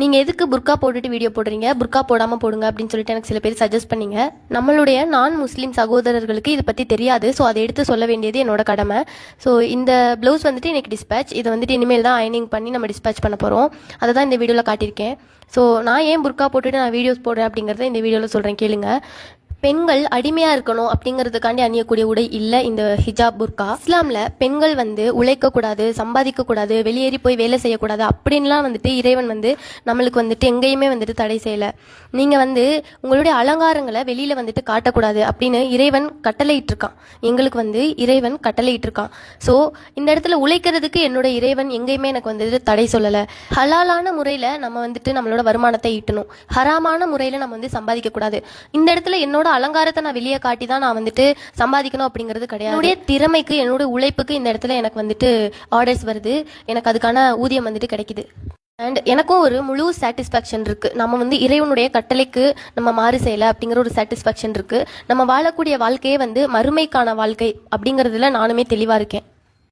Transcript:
நீங்கள் எதுக்கு புர்கா போட்டுட்டு வீடியோ போடுறீங்க, புர்கா போடாமல் போடுங்க அப்படின்னு சொல்லிட்டு எனக்கு சில பேர் சஜஸ்ட் பண்ணீங்க. நம்மளுடைய நான் முஸ்லீம் சகோதரர்களுக்கு இதை பற்றி தெரியாது. ஸோ அதை எடுத்து சொல்ல வேண்டியது என்னோட கடமை. ஸோ இந்த ப்ளவுஸ் வந்துட்டு எனக்கு டிஸ்பேச், இதை வந்துட்டு இனிமேல் தான் அயனிங் பண்ணி நம்ம டிஸ்பேச் பண்ண போகிறோம். அதை தான் இந்த வீடியோவில் காட்டியிருக்கேன். ஸோ நான் ஏன் புர்கா போட்டுட்டு நான் வீடியோஸ் போடுறேன் அப்படிங்கிறத இந்த வீடியோவில் சொல்கிறேன், கேளுங்க. பெண்கள் அடிமையாக இருக்கணும் அப்படிங்கிறதுக்காண்டி அணியக்கூடிய உடை இல்லை இந்த ஹிஜாப் புர்கா. இஸ்லாமில் பெண்கள் வந்து உழைக்கக்கூடாது, சம்பாதிக்கக்கூடாது, வெளியேறி போய் வேலை செய்யக்கூடாது அப்படின்லாம் வந்துட்டு இறைவன் வந்து நம்மளுக்கு வந்துட்டு எங்கேயுமே வந்துட்டு தடை செய்யலை. நீங்கள் வந்து உங்களுடைய அலங்காரங்களை வெளியில் வந்துட்டு காட்டக்கூடாது அப்படின்னு இறைவன் கட்டளையிட்டிருக்கான். எங்களுக்கு வந்து இறைவன் கட்டளையிட்டிருக்கான். ஸோ இந்த இடத்துல உழைக்கிறதுக்கு என்னோட இறைவன் எங்கேயுமே எனக்கு வந்துட்டு தடை சொல்லலை. ஹலாலான முறையில் நம்ம வந்துட்டு நம்மளோட வருமானத்தை ஈட்டணும், ஹராமான முறையில் நம்ம வந்து சம்பாதிக்கக்கூடாது. இந்த இடத்துல என்னோட அலங்காரத்தை நான் வெளியே காட்டி தான் நான் வந்துட்டு சம்பாதிக்கணும் அப்படிங்கிறது கிடையாது. என்னுடைய திறமைக்கு, என்னோட உழைப்புக்கு இந்த இடத்துல எனக்கு வந்துட்டு ஆர்டர்ஸ் வருது, எனக்கு அதுக்கான ஊதியம் வந்துட்டு கிடைக்குது. அண்ட் எனக்கும் ஒரு முழு சாட்டிஸ்ஃபேக்ஷன் இருக்குது. நம்ம வந்து இறைவனுடைய கட்டளைக்கு நம்ம மாறு செய்யலை அப்படிங்கிற ஒரு சாட்டிஸ்ஃபேக்ஷன் இருக்குது. நம்ம வாழக்கூடிய வாழ்க்கையே வந்து மறுமைக்கான வாழ்க்கை அப்படிங்கிறதுல நானுமே தெளிவாக இருக்கேன்.